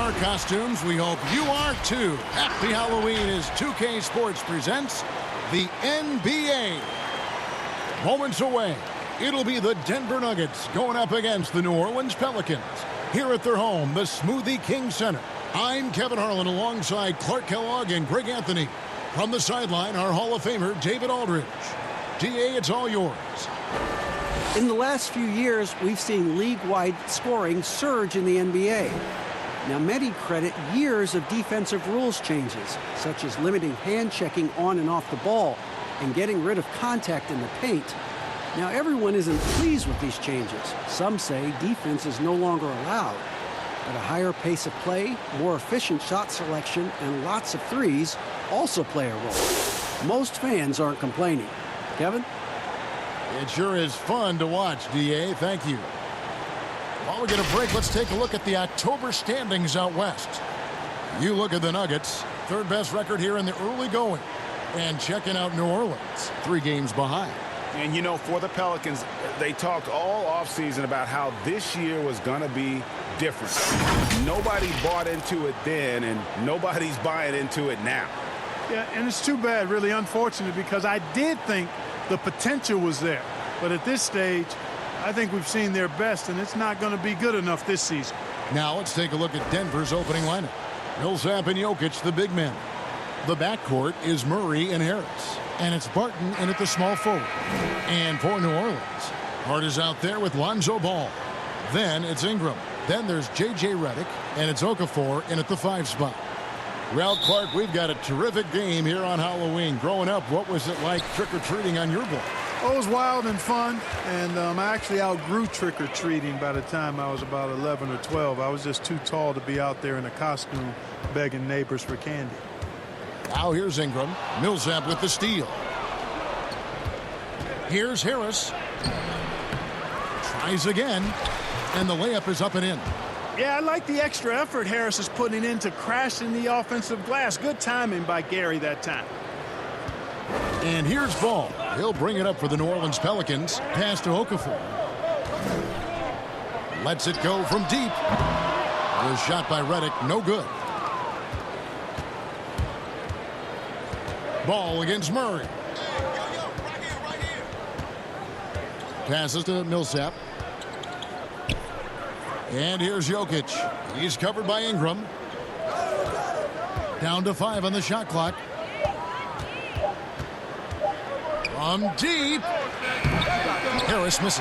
our costumes. We hope you are too. Happy Halloween as 2K Sports presents the NBA. Moments away, it'll be the Denver Nuggets going up against the New Orleans Pelicans. Here at their home, the Smoothie King Center. I'm Kevin Harlan alongside Clark Kellogg and Greg Anthony. From the sideline, our Hall of Famer, David Aldridge. DA, it's all yours. In the last few years, we've seen league-wide scoring surge in the NBA. Now, many credit years of defensive rules changes, such as limiting hand-checking on and off the ball and getting rid of contact in the paint. Now, everyone isn't pleased with these changes. Some say defense is no longer allowed. But a higher pace of play, more efficient shot selection, and lots of threes also play a role. Most fans aren't complaining. Kevin? It sure is fun to watch, DA. Thank you. While we get a break, let's take a look at the October standings out west. You look at the Nuggets, third best record here in the early going. And checking out New Orleans, 3 games behind. And, you know, for the Pelicans, they talked all offseason about how this year was going to be different. Nobody bought into it then, and nobody's buying into it now. Yeah, and it's too bad, really unfortunate, because I did think the potential was there. But at this stage, I think we've seen their best, and it's not going to be good enough this season. Now let's take a look at Denver's opening lineup. Millsap and Jokic, the big men. The backcourt is Murray and Harris. And it's Barton in at the small forward. And for New Orleans, Hart is out there with Lonzo Ball. Then it's Ingram. Then there's J.J. Redick. And it's Okafor in at the 5 spot. Well, Clark, we've got a terrific game here on Halloween. Growing up, what was it like trick-or-treating on your block? Oh, it was wild and fun, and I actually outgrew trick-or-treating by the time I was about 11 or 12. I was just too tall to be out there in a costume begging neighbors for candy. Now here's Ingram. Millsap with the steal. Here's Harris. Tries again, and the layup is up and in. Yeah, I like the extra effort Harris is putting into crashing the offensive glass. Good timing by Gary that time. And here's Ball. He'll bring it up for the New Orleans Pelicans. Pass to Okafor. Lets it go from deep. The shot by Redick, no good. Ball against Murray. Passes to Millsap. And here's Jokic. He's covered by Ingram. Down to 5 on the shot clock. From deep. Harris misses.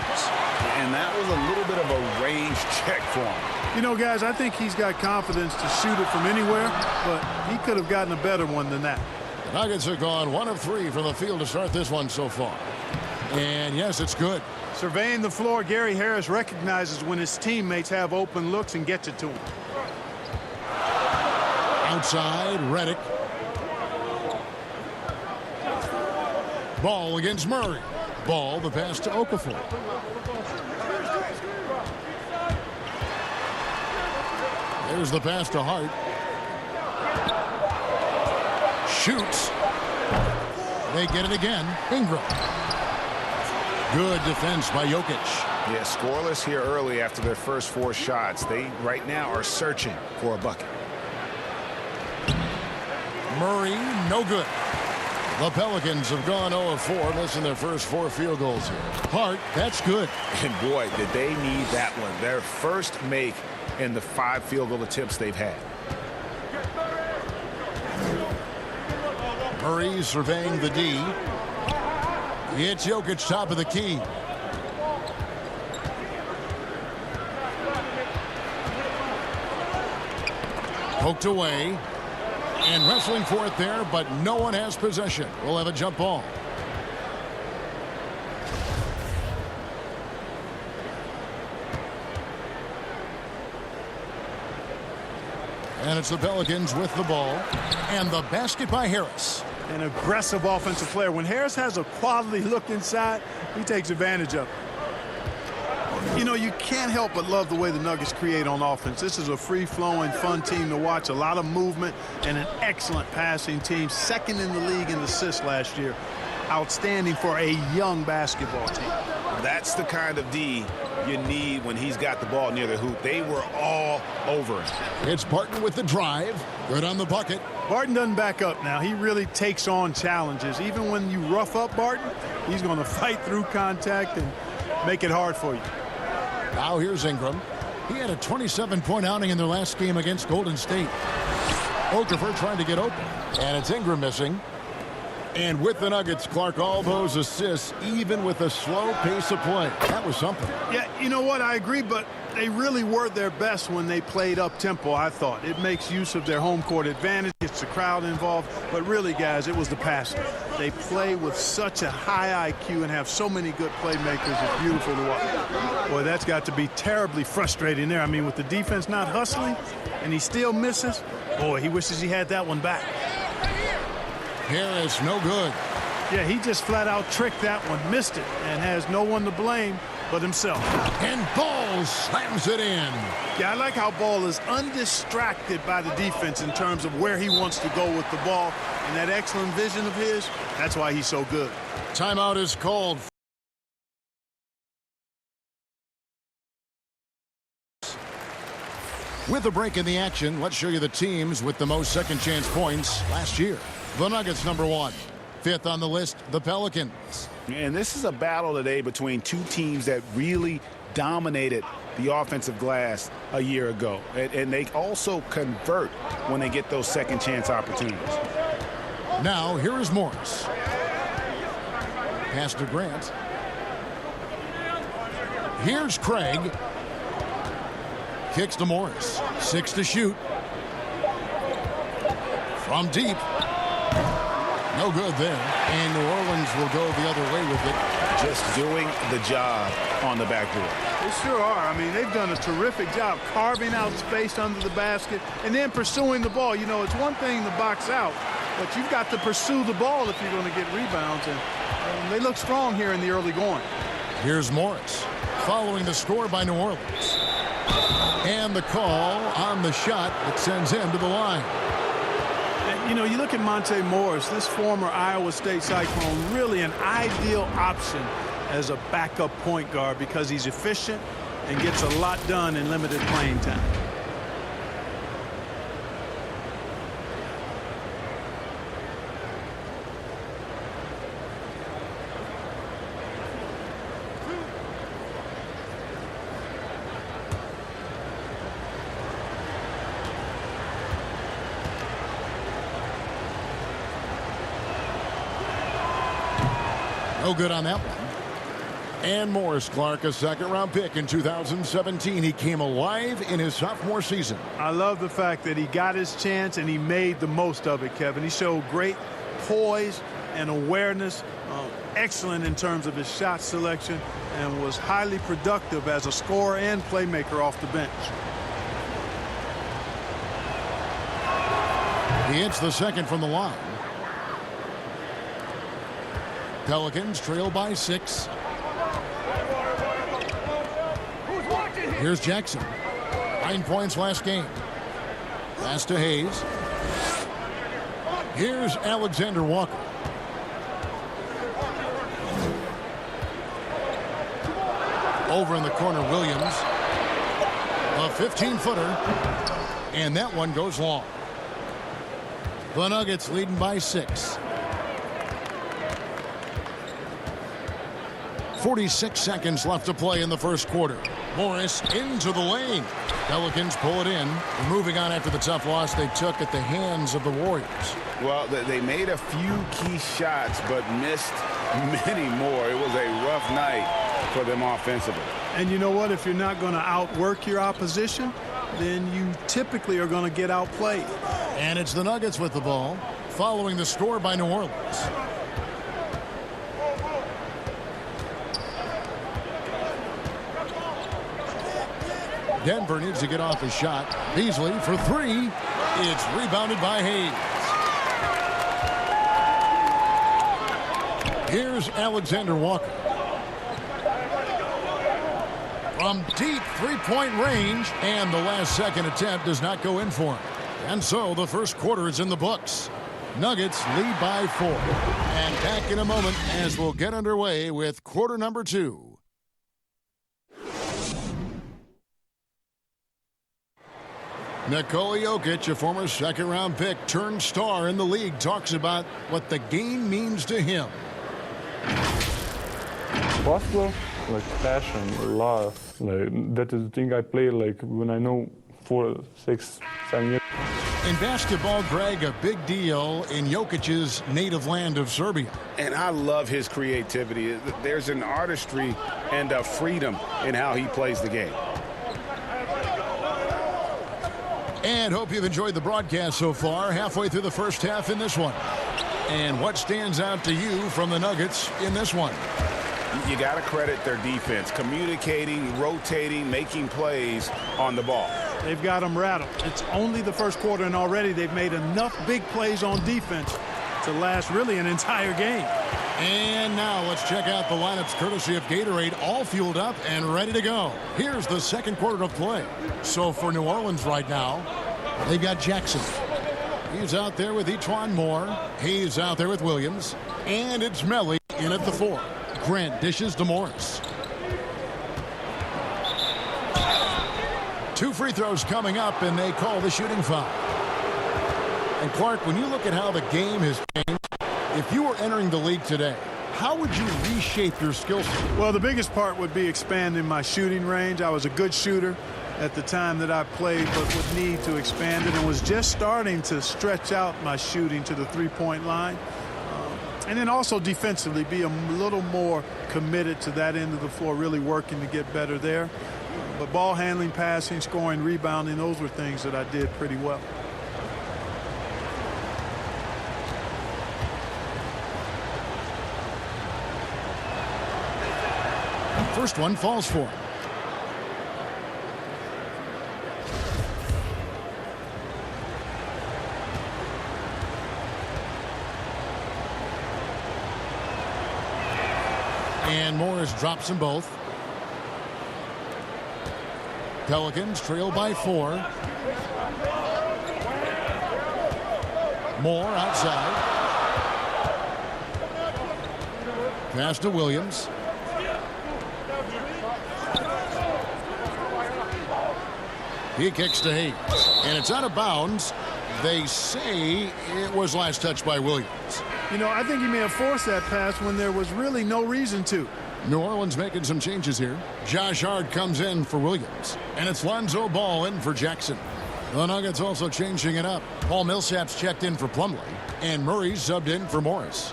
And that was a little bit of a range check for him. You know, guys, I think he's got confidence to shoot it from anywhere, but he could have gotten a better one than that. The Nuggets have gone 1 of 3 from the field to start this one so far. And yes, it's good. Surveying the floor, Gary Harris recognizes when his teammates have open looks and gets it to him. Outside, Redick. Ball against Murray. Ball, the pass to Okafor. There's the pass to Hart. Shoots. They get it again. Ingram. Good defense by Jokic. Yeah, scoreless here early after their first 4 shots. They right now are searching for a bucket. Murray, no good. The Pelicans have gone 0 of 4, missing their first 4 field goals here. Hart, that's good. And boy, did they need that one. Their first make in the 5 field goal attempts they've had. Murray surveying the D. It's Jokic top of the key. Poked away. And wrestling for it there, but no one has possession. We'll have a jump ball. And it's the Pelicans with the ball. And the basket by Harris. An aggressive offensive player. When Harris has a quality look inside, he takes advantage of it. You know, you can't help but love the way the Nuggets create on offense. This is a free-flowing, fun team to watch. A lot of movement and an excellent passing team. Second in the league in assists last year. Outstanding for a young basketball team. That's the kind of D you need when he's got the ball near the hoop. They were all over him. It's Barton with the drive. Good on the bucket. Barton doesn't back up now. He really takes on challenges. Even when you rough up Barton, he's going to fight through contact and make it hard for you. Now here's Ingram. He had a 27-point outing in their last game against Golden State. Okafor trying to get open. And it's Ingram missing. And with the Nuggets, Clark, all those assists, even with a slow pace of play. That was something. Yeah, you know what? I agree, but they really were their best when they played up-tempo, I thought. It makes use of their home court advantage. Gets the crowd involved. But really, guys, it was the passing. They play with such a high IQ and have so many good playmakers. It's beautiful to watch. Boy, that's got to be terribly frustrating there. I mean, with the defense not hustling and he still misses, boy, he wishes he had that one back. Harris, no good. Yeah, he just flat out tricked that one, missed it, and has no one to blame but himself. And Ball slams it in. Yeah, I like how Ball is undistracted by the defense in terms of where he wants to go with the ball. And that excellent vision of his, that's why he's so good. Timeout is called. With a break in the action, let's show you the teams with the most second chance points last year. The Nuggets, number 1. 5th on the list, the Pelicans. And this is a battle today between two teams that really dominated the offensive glass a year ago. And they also convert when they get those second chance opportunities. Now, here is Morris. Pass to Grant. Here's Craig. Kicks to Morris. 6 to shoot. From deep. No good there. And New Orleans will go the other way with it. Just doing the job on the backboard. They sure are. I mean, they've done a terrific job carving out space under the basket and then pursuing the ball. You know, it's one thing to box out, but you've got to pursue the ball if you're going to get rebounds. And they look strong here in the early going. Here's Morris following the score by New Orleans. And the call on the shot that sends him to the line. You know, you look at Monte Morris, this former Iowa State Cyclone, really an ideal option as a backup point guard because he's efficient and gets a lot done in limited playing time. No good on that one. And Morris, Clark, a second-round pick in 2017. He came alive in his sophomore season. I love the fact that he got his chance and he made the most of it, Kevin. He showed great poise and awareness, excellent in terms of his shot selection, and was highly productive as a scorer and playmaker off the bench. He hits the second from the line. Pelicans trail by 6. Here's Jackson. 9 points last game. Pass to Hayes. Here's Alexander Walker. Over in the corner, Williams. A 15-footer. And that one goes long. The Nuggets leading by 6. 46 seconds left to play in the first quarter. Morris into the lane. Pelicans pull it in. Moving on after the tough loss they took at the hands of the Warriors. Well, they made a few key shots, but missed many more. It was a rough night for them offensively. And you know what? If you're not going to outwork your opposition, then you typically are going to get outplayed. And it's the Nuggets with the ball, following the score by New Orleans. Denver needs to get off a shot. Beasley for 3. It's rebounded by Hayes. Here's Alexander Walker. From deep three-point range, and the last second attempt does not go in for him. And so the first quarter is in the books. Nuggets lead by 4. And back in a moment as we'll get underway with quarter number 2. Nikola Jokic, a former second-round pick, turned star in the league, talks about what the game means to him. Basketball, like passion, love. Like that is the thing I play like when I know 4, 6, 7 years. In basketball, Greg, a big deal in Jokic's native land of Serbia. And I love his creativity. There's an artistry and a freedom in how he plays the game. And hope you've enjoyed the broadcast so far. Halfway through the first half in this one. And what stands out to you from the Nuggets in this one? You got to credit their defense, communicating, rotating, making plays on the ball. They've got them rattled. It's only the first quarter, and already they've made enough big plays on defense to last really an entire game. And now let's check out the lineups courtesy of Gatorade, all fueled up and ready to go. Here's the second quarter of play. So for New Orleans right now, they've got Jackson. He's out there with Etuan Moore. He's out there with Williams. And it's Melly in at the 4. Grant dishes to Morris. 2 free throws coming up, and they call the shooting foul. And Clark, when you look at how the game has changed, if you were entering the league today, how would you reshape your skill set? Well, the biggest part would be expanding my shooting range. I was a good shooter at the time that I played, but would need to expand it, and was just starting to stretch out my shooting to the three-point line. And then also defensively, be a little more committed to that end of the floor, really working to get better there. But ball handling, passing, scoring, rebounding, those were things that I did pretty well. First one falls for him. And Morris drops them both. Pelicans trail by 4. Moore outside. Pass to Williams. He kicks to Hayes. And it's out of bounds. They say it was last touched by Williams. You know, I think he may have forced that pass when there was really no reason to. New Orleans making some changes here. Josh Hart comes in for Williams. And it's Lonzo Ball in for Jackson. The Nuggets also changing it up. Paul Millsap's checked in for Plumlee. And Murray's subbed in for Morris.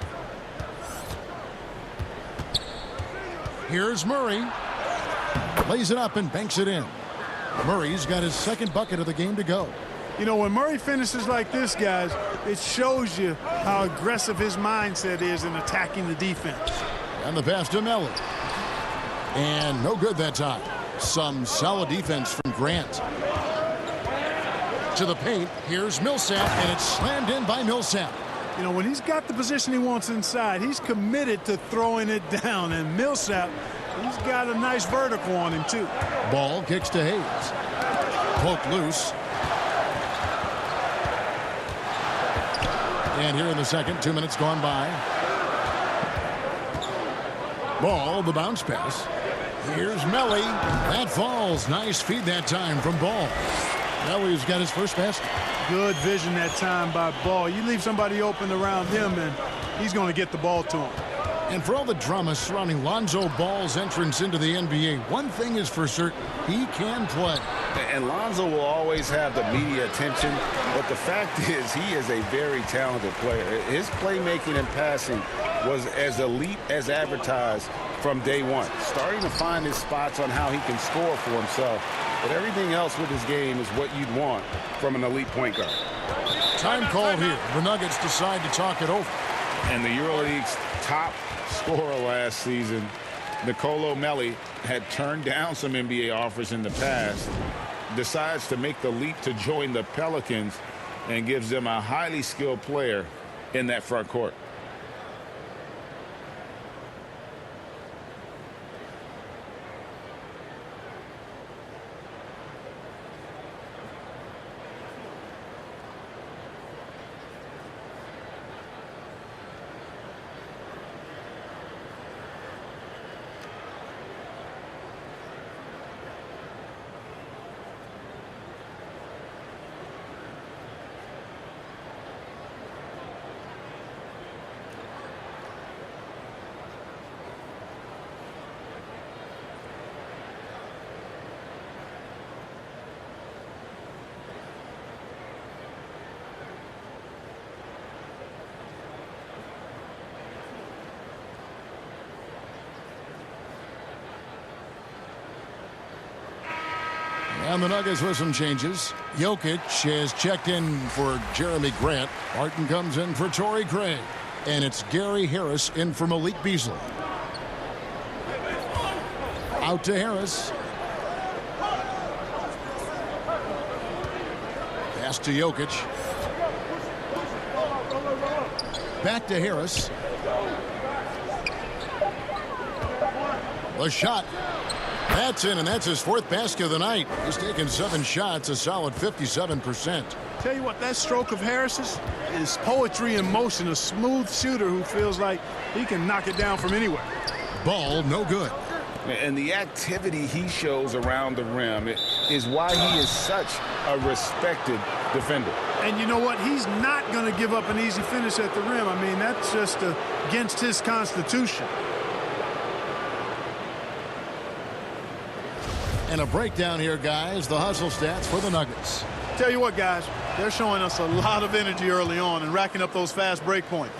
Here's Murray. Lays it up and banks it in. Murray's got his second bucket of the game to go. You know, when Murray finishes like this, guys, it shows you how aggressive his mindset is in attacking the defense. And the pass to Melly. And no good that time. Some solid defense from Grant. To the paint. Here's Millsap, and it's slammed in by Millsap. You know, when he's got the position he wants inside, he's committed to throwing it down. And Millsap, he's got a nice vertical on him, too. Ball kicks to Hayes. Poked loose. And here in the second, 2 minutes gone by. Ball, the bounce pass. Here's Melly. That falls. Nice feed that time from Ball. Melly's got his first basket. Good vision that time by Ball. You leave somebody open around him, and he's going to get the ball to him. And for all the drama surrounding Lonzo Ball's entrance into the NBA, one thing is for certain, he can play. And Lonzo will always have the media attention, but the fact is he is a very talented player. His playmaking and passing was as elite as advertised from day one, starting to find his spots on how he can score for himself. But everything else with his game is what you'd want from an elite point guard. Time called here. The Nuggets decide to talk it over. And the EuroLeague's top scorer last season, Nicolo Melli, had turned down some NBA offers in the past, decides to make the leap to join the Pelicans, and gives them a highly skilled player in that front court. And the Nuggets with some changes. Jokic has checked in for Jeremy Grant. Barton comes in for Torrey Craig. And it's Gary Harris in for Malik Beasley. Out to Harris. Pass to Jokic. Back to Harris. The shot. That's in, and that's his 4th basket of the night. He's taken 7 shots, a solid 57%. Tell you what, that stroke of Harris's is poetry in motion. A smooth shooter who feels like he can knock it down from anywhere. Ball no good. And the activity he shows around the rim is why he is such a respected defender. And you know what? He's not going to give up an easy finish at the rim. I mean, that's just against his constitution. And a breakdown here, guys. The hustle stats for the Nuggets. Tell you what, guys, they're showing us a lot of energy early on and racking up those fast break points.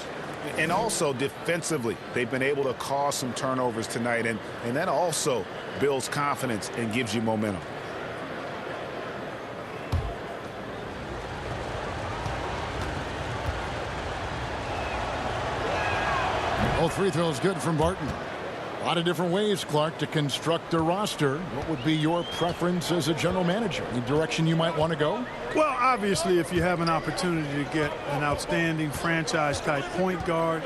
And also defensively, they've been able to cause some turnovers tonight, and that also builds confidence and gives you momentum. Both free throws good from Barton. A lot of different ways, Clark, to construct a roster. What would be your preference as a general manager? Any direction you might want to go? Well, obviously, if you have an opportunity to get an outstanding franchise-type point guard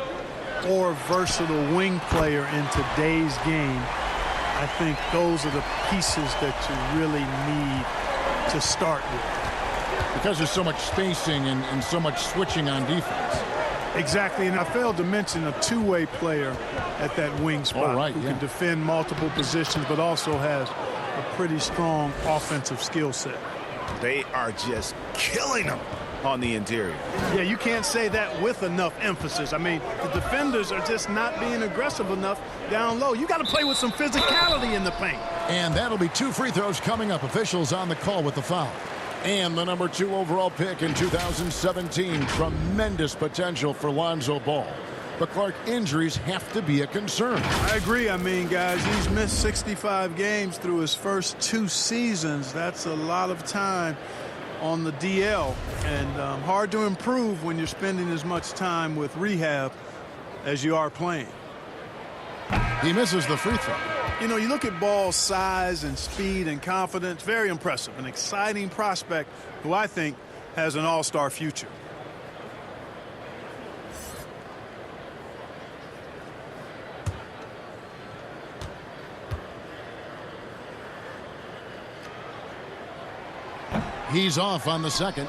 or versatile wing player in today's game, I think those are the pieces that you really need to start with. Because there's so much spacing and so much switching on defense. Exactly, and I failed to mention a two-way player at that wing spot who can defend multiple positions but also has a pretty strong offensive skill set. They are just killing them on the interior. Yeah, you can't say that with enough emphasis. I mean, the defenders are just not being aggressive enough down low. You got to play with some physicality in the paint. And that'll be 2 free throws coming up. Officials on the call with the foul. And the number 2 overall pick in 2017. Tremendous potential for Lonzo Ball. But Clark, injuries have to be a concern. I agree. I mean, guys, he's missed 65 games through his first 2 seasons. That's a lot of time on the DL. And hard to improve when you're spending as much time with rehab as you are playing. He misses the free throw. You know, you look at Ball's size and speed and confidence, very impressive. An exciting prospect who I think has an all-star future. He's off on the second.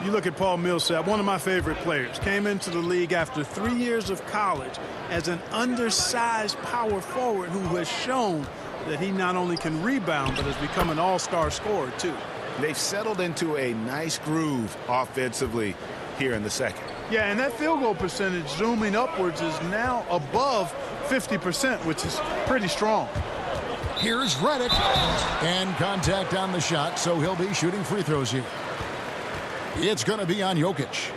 You look at Paul Millsap, one of my favorite players. Came into the league after 3 years of college as an undersized power forward who has shown that he not only can rebound but has become an all-star scorer too. They've settled into a nice groove offensively here in the second. Yeah, and that field goal percentage zooming upwards is now above 50%, which is pretty strong. Here's Redick. And contact on the shot, so he'll be shooting free throws here. It's going to be on Jokic.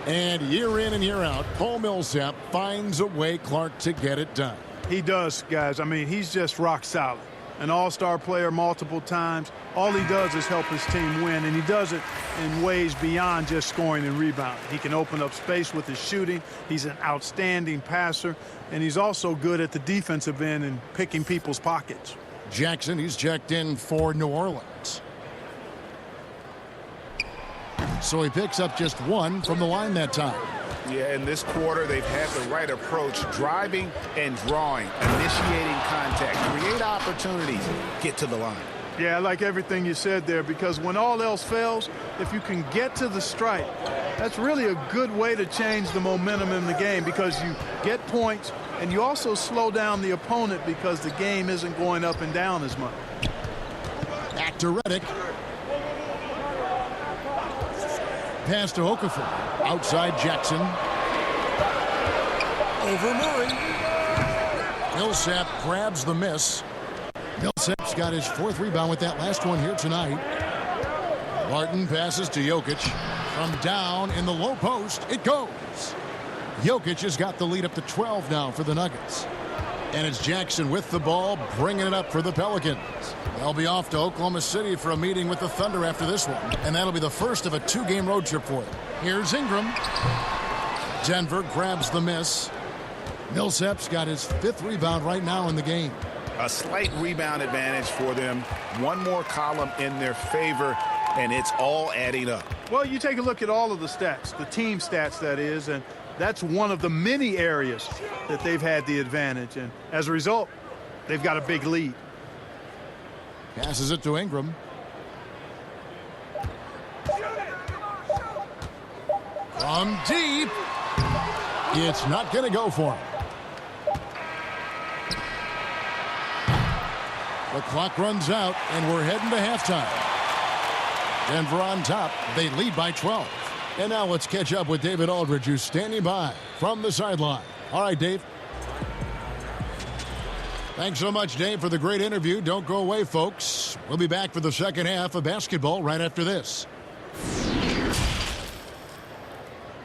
And year in and year out, Paul Millsap finds a way, Clark, to get it done. He does, guys. I mean, he's just rock solid. An all-star player multiple times. All he does is help his team win, and he does it in ways beyond just scoring and rebounding. He can open up space with his shooting. He's an outstanding passer, and he's also good at the defensive end and picking people's pockets. Jackson, he's checked in for New Orleans. So he picks up just 1 from the line that time. Yeah, in this quarter, they've had the right approach, driving and drawing, initiating contact, create opportunities, get to the line. Yeah, I like everything you said there, because when all else fails, if you can get to the stripe, that's really a good way to change the momentum in the game, because you get points and you also slow down the opponent because the game isn't going up and down as much. Back to Redick. Pass to Okafor. Outside Jackson. Over Murray. Millsap grabs the miss. Millsap's got his 4th rebound with that last one here tonight. Barton passes to Jokic. From down in the low post, it goes. Jokic has got the lead up to 12 now for the Nuggets. And it's Jackson with the ball, bringing it up for the Pelicans. They'll be off to Oklahoma City for a meeting with the Thunder after this one. And that'll be the first of a 2-game road trip for them. Here's Ingram. Denver grabs the miss. Millsap's got his 5th rebound right now in the game. A slight rebound advantage for them. One more column in their favor, and it's all adding up. Well, you take a look at all of the stats, the team stats, that is, and that's one of the many areas that they've had the advantage. And as a result, they've got a big lead. Passes it to Ingram. From deep. It's not going to go for him. The clock runs out, and we're heading to halftime. Denver on top. They lead by 12. And now let's catch up with David Aldridge, who's standing by from the sideline. All right, Dave. Thanks so much, Dave, for the great interview. Don't go away, folks. We'll be back for the second half of basketball right after this.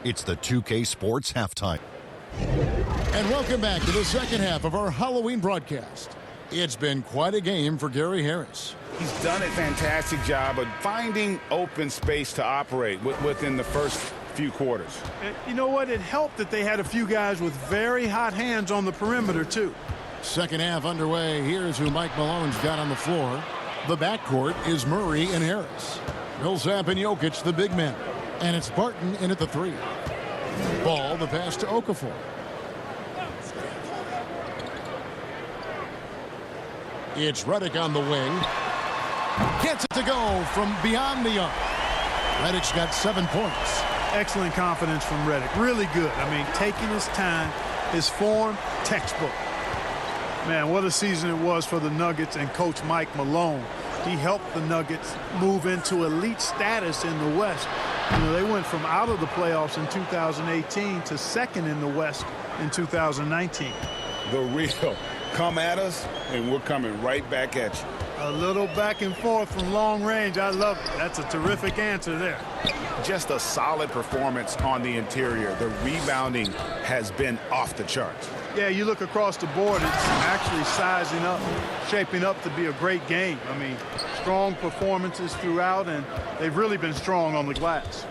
It's the 2K Sports Halftime. And welcome back to the second half of our Halloween broadcast. It's been quite a game for Gary Harris. He's done a fantastic job of finding open space to operate within the first few quarters. And you know what? It helped that they had a few guys with very hot hands on the perimeter, too. Second half underway. Here's who Mike Malone's got on the floor. The backcourt is Murray and Harris. Millsap and Jokic, the big men. And it's Barton in at the 3. Ball, the pass to Okafor. It's Redick on the wing. Gets it to go from beyond the arc. Redick's got 7 points. Excellent confidence from Redick. Really good. I mean, taking his time, his form, textbook. Man, what a season it was for the Nuggets and Coach Mike Malone. He helped the Nuggets move into elite status in the West. You know, they went from out of the playoffs in 2018 to second in the West in 2019. The real come at us, and we're coming right back at you. A little back and forth from long range. I love it. That's a terrific answer there. Just a solid performance on the interior. The rebounding has been off the charts. Yeah, you look across the board, it's actually sizing up, shaping up to be a great game. I mean, strong performances throughout, and they've really been strong on the glass.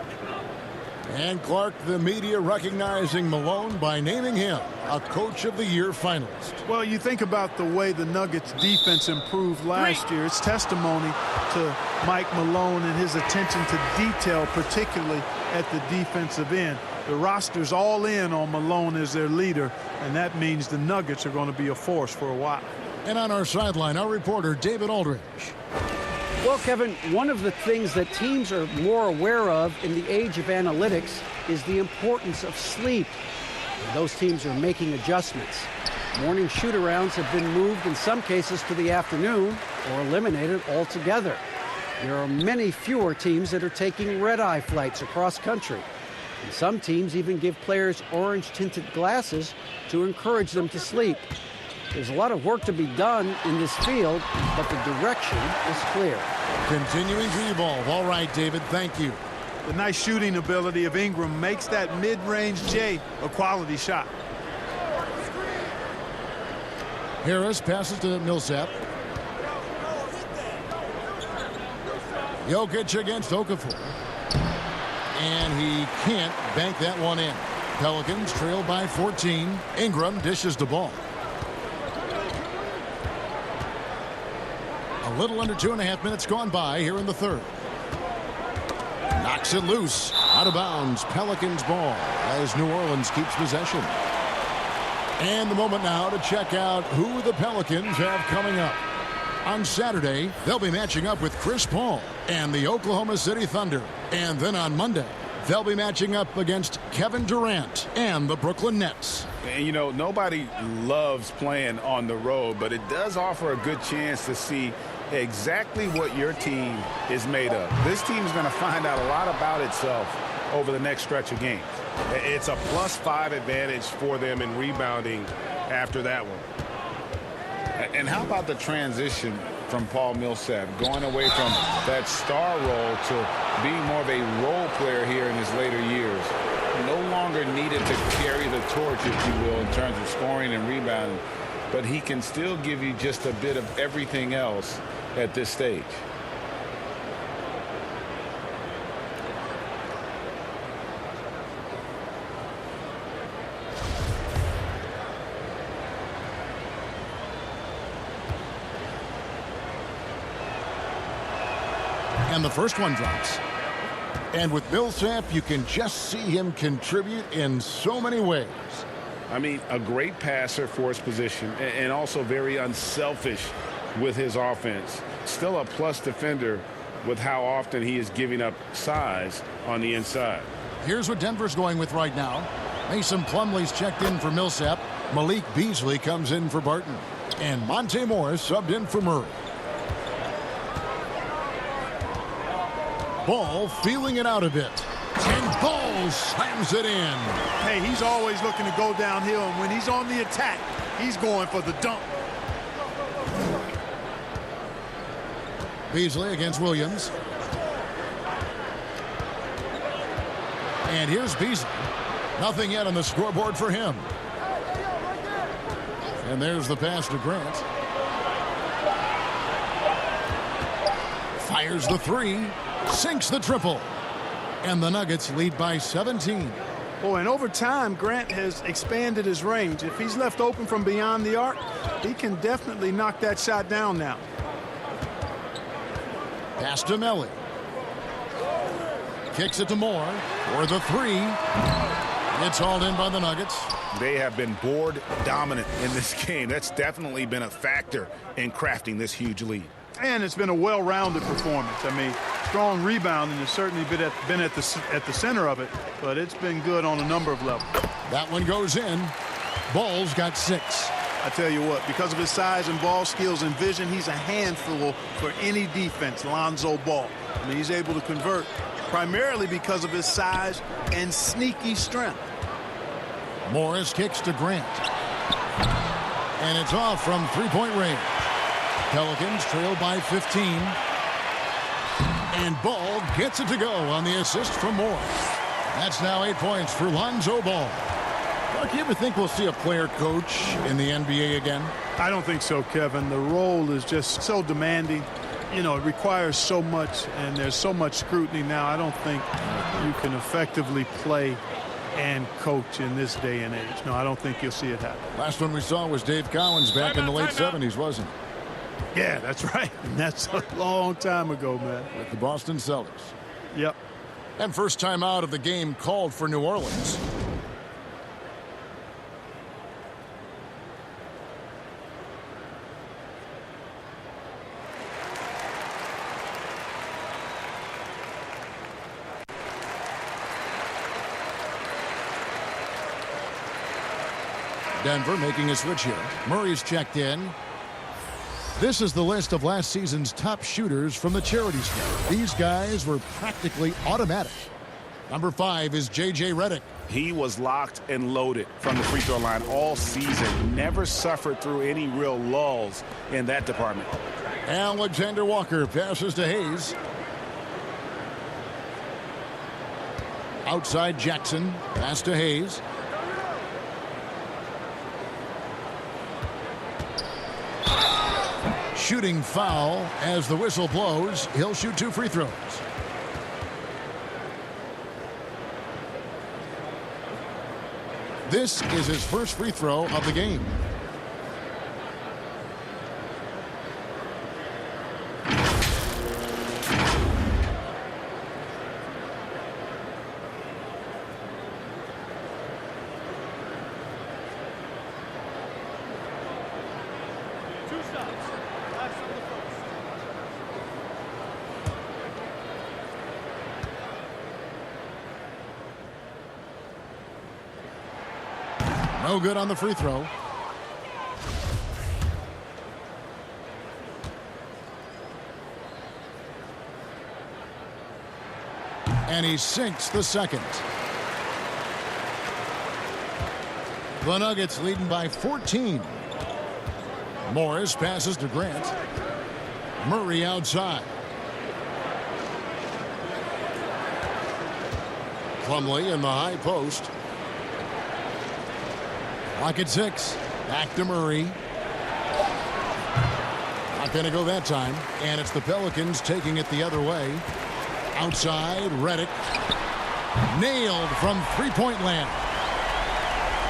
And Clark, the media recognizing Malone by naming him a Coach of the Year finalist. Well, you think about the way the Nuggets defense improved last year. It's testimony to Mike Malone and his attention to detail, particularly at the defensive end. The roster's all in on Malone as their leader, and that means the Nuggets are going to be a force for a while. And on our sideline, our reporter, David Aldridge. Well, Kevin, one of the things that teams are more aware of in the age of analytics is the importance of sleep. And those teams are making adjustments. Morning shoot-arounds have been moved in some cases to the afternoon or eliminated altogether. There are many fewer teams that are taking red-eye flights across country. And some teams even give players orange-tinted glasses to encourage them to sleep. There's a lot of work to be done in this field, but the direction is clear. Continuing to evolve. All right, David, thank you. The nice shooting ability of Ingram makes that mid-range J a quality shot. Harris passes to Millsap. Jokic against Okafor. And he can't bank that one in. Pelicans trail by 14. Ingram dishes the ball. A little under 2.5 minutes gone by here in the third. Knocks it loose. Out of bounds. Pelicans ball as New Orleans keeps possession. And the moment now to check out who the Pelicans have coming up. On Saturday, they'll be matching up with Chris Paul and the Oklahoma City Thunder. And then on Monday, they'll be matching up against Kevin Durant and the Brooklyn Nets. And, you know, nobody loves playing on the road, but it does offer a good chance to see exactly what your team is made of. This team is going to find out a lot about itself over the next stretch of games. It's a +5 advantage for them in rebounding after that one. And how about the transition from Paul Millsap, going away from that star role to being more of a role player here in his later years? No longer needed to carry the torch, if you will, in terms of scoring and rebounding. but he can still give you just a bit of everything else at this stage. And the first one drops. And with Millsap, you can just see him contribute in so many ways. I mean, a great passer for his position and also very unselfish with his offense. Still a plus defender with how often he is giving up size on the inside. Here's what Denver's going with right now. Mason Plumlee's checked in for Millsap. Malik Beasley comes in for Barton. And Monte Morris subbed in for Murray. Ball feeling it out a bit. And Ball slams it in. Hey, he's always looking to go downhill, and when he's on the attack, he's going for the dunk. Beasley against Williams. And here's Beasley. Nothing yet on the scoreboard for him. And there's the pass to Grant. Fires the three. Sinks the triple. And the Nuggets lead by 17. Oh, and over time, Grant has expanded his range. If he's left open from beyond the arc, he can definitely knock that shot down now. Pass to Melly. Kicks it to Moore for the three. It's hauled in by the Nuggets. They have been board dominant in this game. That's definitely been a factor in crafting this huge lead. And it's been a well-rounded performance. I mean, strong rebounding has certainly been at the center of it, but it's been good on a number of levels. That one goes in. Ball's got 6. I tell you what, because of his size and ball skills and vision, he's a handful for any defense, Lonzo Ball. I mean, he's able to convert primarily because of his size and sneaky strength. Morris kicks to Grant. And it's off from three-point range. Pelicans trail by 15. And Ball gets it to go on the assist from Morris. That's now 8 points for Lonzo Ball. Mark, you ever think we'll see a player coach in the NBA again? I don't think so, Kevin. The role is just so demanding. You know, it requires so much, and there's so much scrutiny now. I don't think you can effectively play and coach in this day and age. No, I don't think you'll see it happen. Last one we saw was Dave Collins back in the late 70s, wasn't it? Yeah, that's right. And that's a long time ago, man. With the Boston Celtics. Yep. And first time out of the game called for New Orleans. Denver making a switch here. Murray's checked in. This is the list of last season's top shooters from the charity stripe. These guys were practically automatic. Number 5 is J.J. Redick. He was locked and loaded from the free throw line all season. Never suffered through any real lulls in that department. Alexander Walker passes to Hayes. Outside Jackson. Pass to Hayes. Shooting foul as the whistle blows. He'll shoot 2 free throws. This is his first free throw of the game. No good on the free throw. And he sinks the second. The Nuggets leading by 14. Morris passes to Grant. Murray outside. Plumlee in the high post. Clock at 6. Back to Murray. Not going to go that time. And it's the Pelicans taking it the other way. Outside, Redick. Nailed from three-point land.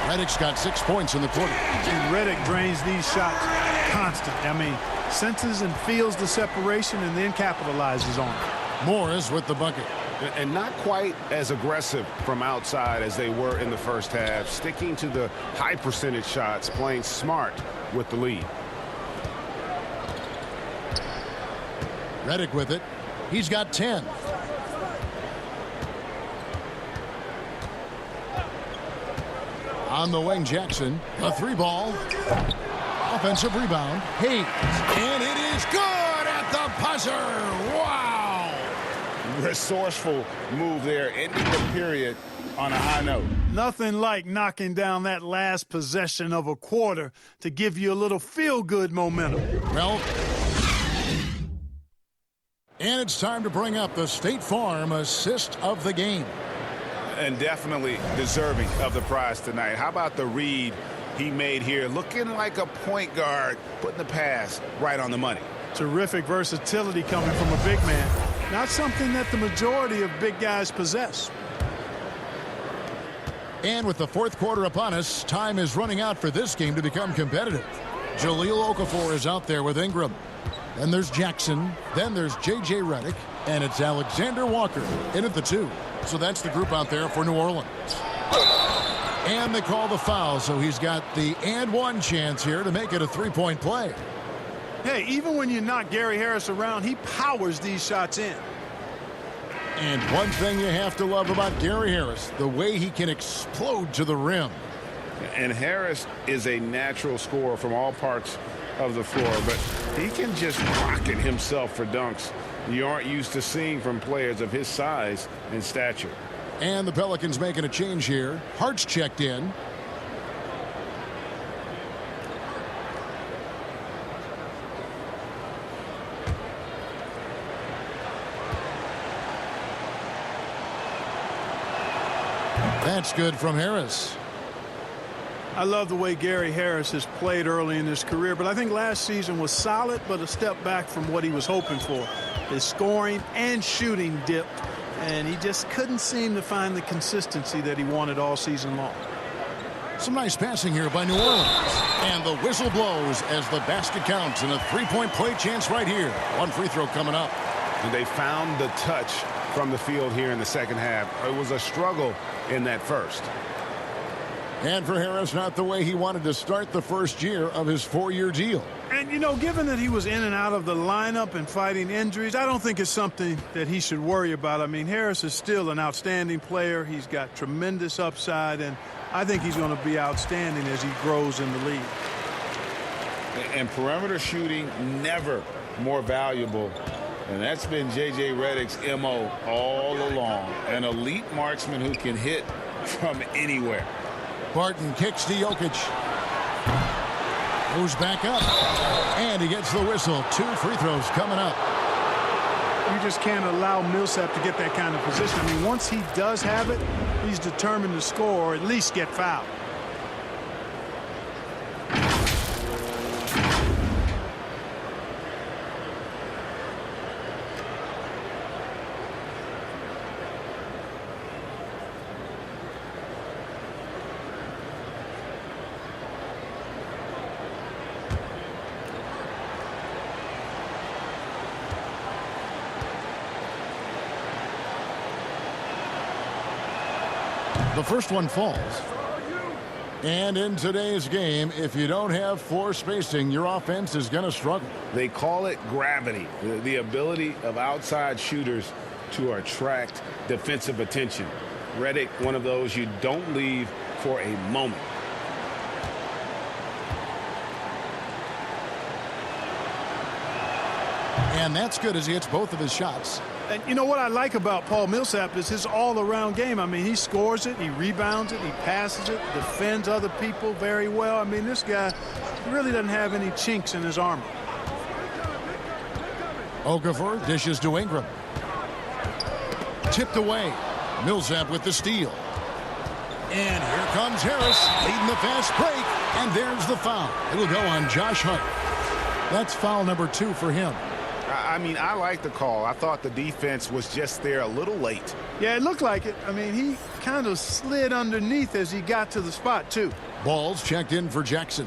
Redick's got 6 points in the quarter. And Redick drains these shots constantly. I mean, senses and feels the separation and then capitalizes on it. Morris with the bucket. And not quite as aggressive from outside as they were in the first half. Sticking to the high percentage shots, playing smart with the lead. Redick with it. He's got 10. On the wing, Jackson. A three ball. Offensive rebound. Hayes. And it is good at the buzzer. Wow. Resourceful move there, ending the period on a high note. Nothing like knocking down that last possession of a quarter to give you a little feel-good momentum. Well, and it's time to bring up the State Farm assist of the game. And definitely deserving of the prize tonight. How about the read he made here? Looking like a point guard, putting the pass right on the money. Terrific versatility coming from a big man. Not something that the majority of big guys possess. And with the fourth quarter upon us, time is running out for this game to become competitive. Jahlil Okafor is out there with Ingram. Then there's Jackson. Then there's J.J. Redick. And it's Alexander Walker in at the 2. So that's the group out there for New Orleans. And they call the foul, so he's got the and one chance here to make it a three-point play. Hey, even when you knock Gary Harris around, he powers these shots in. And one thing you have to love about Gary Harris, the way he can explode to the rim. And Harris is a natural scorer from all parts of the floor, but he can just rocket himself for dunks you aren't used to seeing from players of his size and stature. And the Pelicans making a change here. Hart's checked in. That's good from Harris. I love the way Gary Harris has played early in his career, but I think last season was solid, but a step back from what he was hoping for. His scoring and shooting dipped, and he just couldn't seem to find the consistency that he wanted all season long. Some nice passing here by New Orleans. And the whistle blows as the basket counts, and a three-point play chance right here. One free throw coming up. And they found the touch from the field here in the second half. It was a struggle in that first. And for Harris, not the way he wanted to start the first year of his 4-year deal. And, you know, given that he was in and out of the lineup and fighting injuries, I don't think it's something that he should worry about. I mean, Harris is still an outstanding player. He's got tremendous upside, and I think he's going to be outstanding as he grows in the league. And perimeter shooting never more valuable. And that's been J.J. Redick's M.O. all along. An elite marksman who can hit from anywhere. Barton kicks to Jokic. Goes back up. And he gets the whistle. 2 free throws coming up. You just can't allow Millsap to get that kind of position. I mean, once he does have it, he's determined to score or at least get fouled. The first one falls. And in today's game, if you don't have floor spacing, your offense is going to struggle. They call it gravity, the ability of outside shooters to attract defensive attention. Redick, one of those you don't leave for a moment. And that's good as he hits both of his shots. And you know what I like about Paul Millsap is his all-around game. I mean, he scores it, he rebounds it, he passes it, defends other people very well. I mean, this guy really doesn't have any chinks in his armor. Okafor dishes to Ingram. Tipped away. Millsap with the steal. And here comes Harris leading the fast break. And there's the foul. It'll go on Josh Hart. That's foul number 2 for him. I mean, I like the call. I thought the defense was just there a little late. Yeah, it looked like it. I mean, he kind of slid underneath as he got to the spot, too. Ball's checked in for Jackson.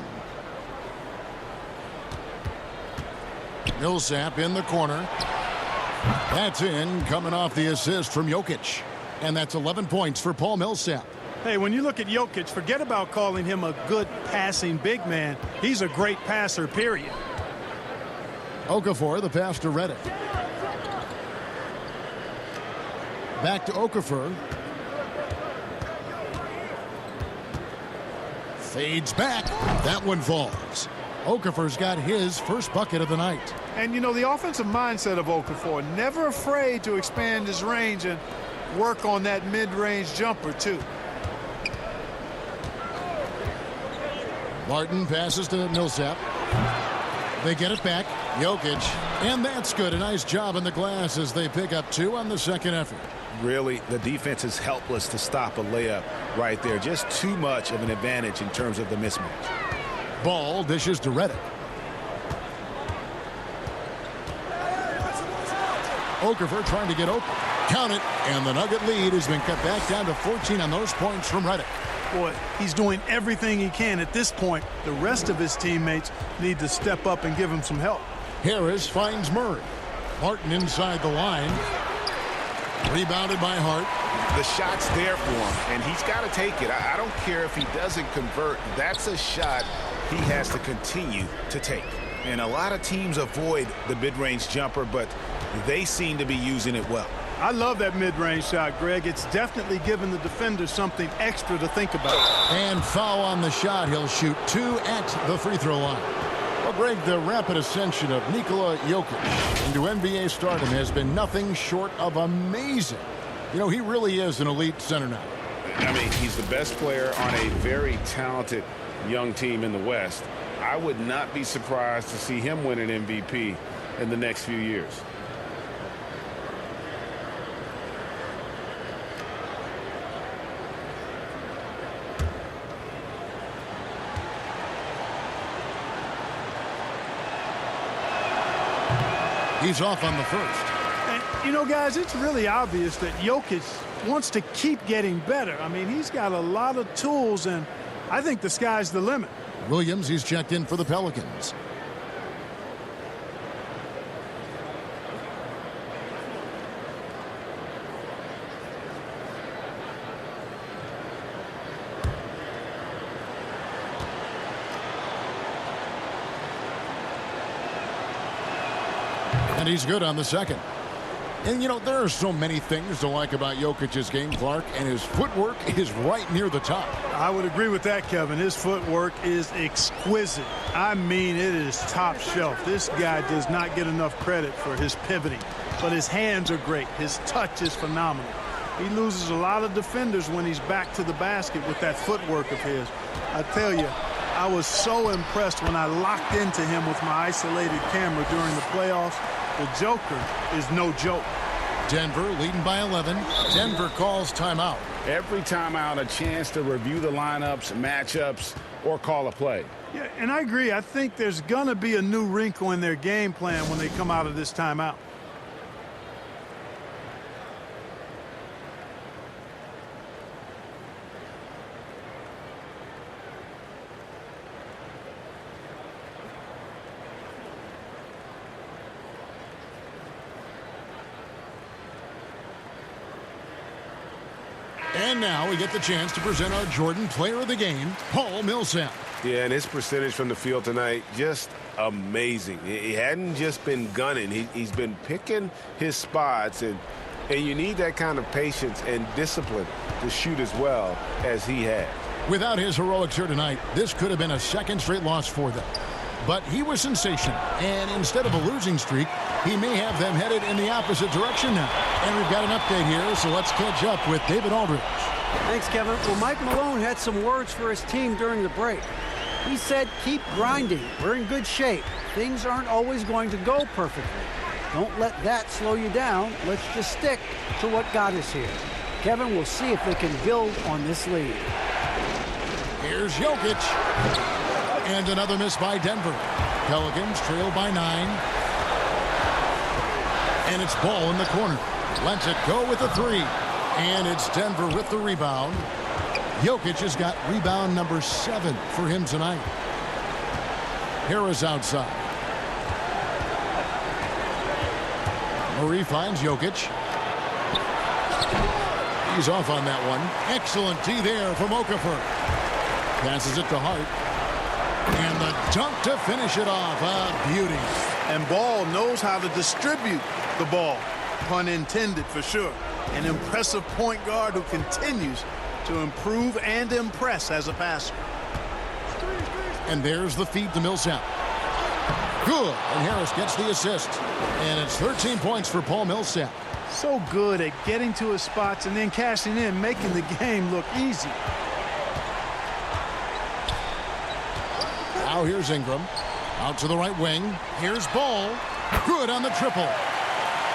Millsap in the corner. That's in, coming off the assist from Jokic. And that's 11 points for Paul Millsap. Hey, when you look at Jokic, forget about calling him a good passing big man. He's a great passer, period. Okafor, the pass to Redick. Back to Okafor. Fades back. That one falls. Okafor's got his first bucket of the night. And, you know, the offensive mindset of Okafor, never afraid to expand his range and work on that mid-range jumper, too. Martin passes to Millsap. They get it back. Jokic. And that's good. A nice job in the glass as they pick up 2 on the second effort. Really, the defense is helpless to stop a layup right there. Just too much of an advantage in terms of the mismatch. Ball dishes to Redick. Okafor trying to get open. Count it. And the Nugget lead has been cut back down to 14 on those points from Redick. Boy, he's doing everything he can at this point. The rest of his teammates need to step up and give him some help. Harris finds Murray. Martin inside the line. Rebounded by Hart. The shot's there for him, and he's got to take it. I don't care if he doesn't convert. That's a shot he has to continue to take. And a lot of teams avoid the mid-range jumper, but they seem to be using it well. I love that mid-range shot, Greg. It's definitely given the defender something extra to think about. And foul on the shot. He'll shoot 2 at the free throw line. Well, Greg, the rapid ascension of Nikola Jokic into NBA stardom has been nothing short of amazing. You know, he really is an elite center now. I mean, he's the best player on a very talented young team in the West. I would not be surprised to see him win an MVP in the next few years. He's off on the first. And, you know, guys, it's really obvious that Jokic wants to keep getting better. I mean, he's got a lot of tools, and I think the sky's the limit. Williams, he's checked in for the Pelicans. And he's good on the second. And, you know, there are so many things to like about Jokic's game, Clark, and his footwork is right near the top. I would agree with that, Kevin. His footwork is exquisite. I mean, it is top shelf. This guy does not get enough credit for his pivoting, but his hands are great. His touch is phenomenal. He loses a lot of defenders when he's back to the basket with that footwork of his. I tell you, I was so impressed when I locked into him with my isolated camera during the playoffs. The Joker is no joke. Denver leading by 11. Denver calls timeout. Every timeout, a chance to review the lineups, matchups, or call a play. Yeah, and I agree. I think there's going to be a new wrinkle in their game plan when they come out of this timeout. And now we get the chance to present our Jordan Player of the Game, Paul Millsap. Yeah, and his percentage from the field tonight, just amazing. He hadn't just been gunning. He's been picking his spots, and you need that kind of patience and discipline to shoot as well as he had. Without his heroics here tonight, this could have been a second straight loss for them. But he was sensational, and instead of a losing streak, he may have them headed in the opposite direction now. And we've got an update here, so let's catch up with David Aldridge. Thanks, Kevin. Well, Mike Malone had some words for his team during the break. He said, keep grinding. We're in good shape. Things aren't always going to go perfectly. Don't let that slow you down. Let's just stick to what got us here. Kevin, we'll see if they can build on this lead. Here's Jokic. And another miss by Denver. Pelicans trail by 9. And it's Ball in the corner. Lets it go with the 3. And it's Denver with the rebound. Jokic has got rebound number 7 for him tonight. Harris outside. Murray finds Jokic. He's off on that one. Excellent D there from Okafor. Passes it to Hart. And the dunk to finish it off. A beauty. And Ball knows how to distribute the ball. Pun intended for sure. An impressive point guard who continues to improve and impress as a passer. And there's the feed to Millsap. Good. And Harris gets the assist. And it's 13 points for Paul Millsap. So good at getting to his spots and then cashing in, making the game look easy. Now here's Ingram. Out to the right wing. Here's Ball. Good on the triple.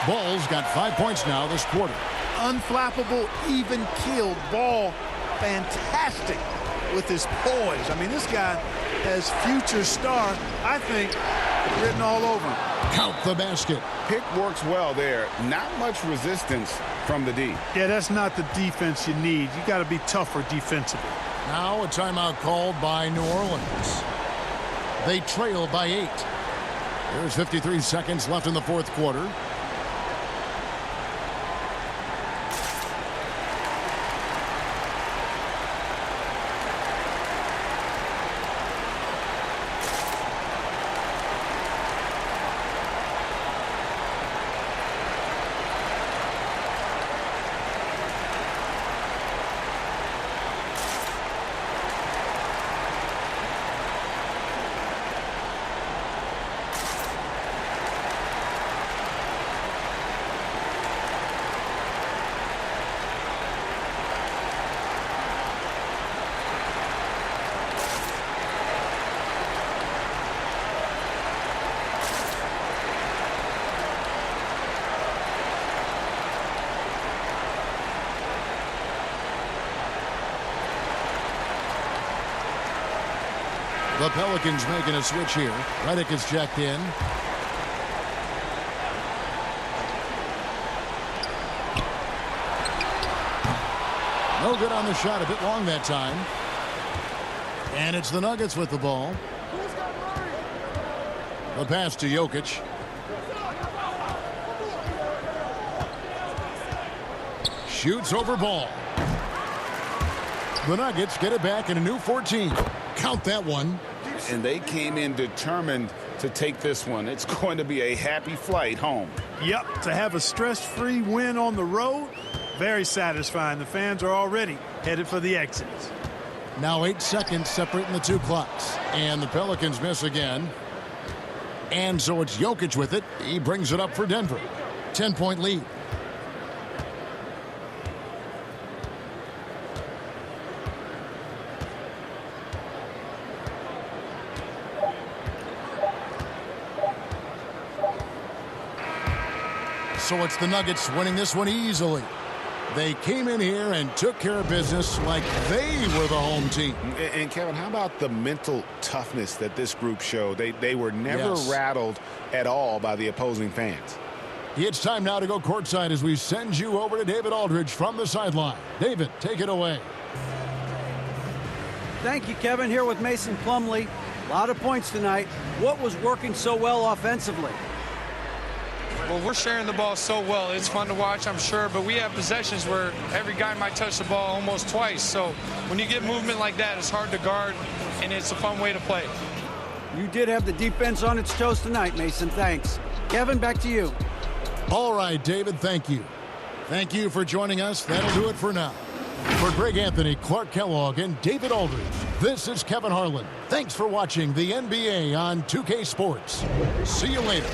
Ball's got 5 points now this quarter. Unflappable, even-keeled Ball. Fantastic with his poise. I mean, this guy has future star, I think, written all over him. Count the basket. Pick works well there. Not much resistance from the D. Yeah, that's not the defense you need. You got to be tougher defensively. Now a timeout called by New Orleans. They trail by 8. There's 53 seconds left in the fourth quarter. The Pelicans making a switch here. Redick is checked in. No good on the shot. A bit long that time. And it's the Nuggets with the ball. The pass to Jokic. Shoots over Ball. The Nuggets get it back in a new 14. Count that one. And they came in determined to take this one. It's going to be a happy flight home. Yep, to have a stress-free win on the road, very satisfying. The fans are already headed for the exits. Now 8 seconds separating the two clocks. And the Pelicans miss again. And so it's Jokic with it. He brings it up for Denver. 10-point lead. So it's the Nuggets winning this one easily. They came in here and took care of business like they were the home team. And Kevin, how about the mental toughness that this group showed? They were never rattled at all by the opposing fans. It's time now to go courtside as we send you over to David Aldridge from the sideline. David, take it away. Thank you, Kevin. Here with Mason Plumlee. A lot of points tonight. What was working so well offensively? Well, we're sharing the ball so well. It's fun to watch, I'm sure, but we have possessions where every guy might touch the ball almost twice. So when you get movement like that, it's hard to guard, and it's a fun way to play. You did have the defense on its toes tonight, Mason. Thanks. Kevin, back to you. All right, David, thank you. Thank you for joining us. That'll do it for now. For Greg Anthony, Clark Kellogg, and David Aldridge, this is Kevin Harlan. Thanks for watching the NBA on 2K Sports. See you later.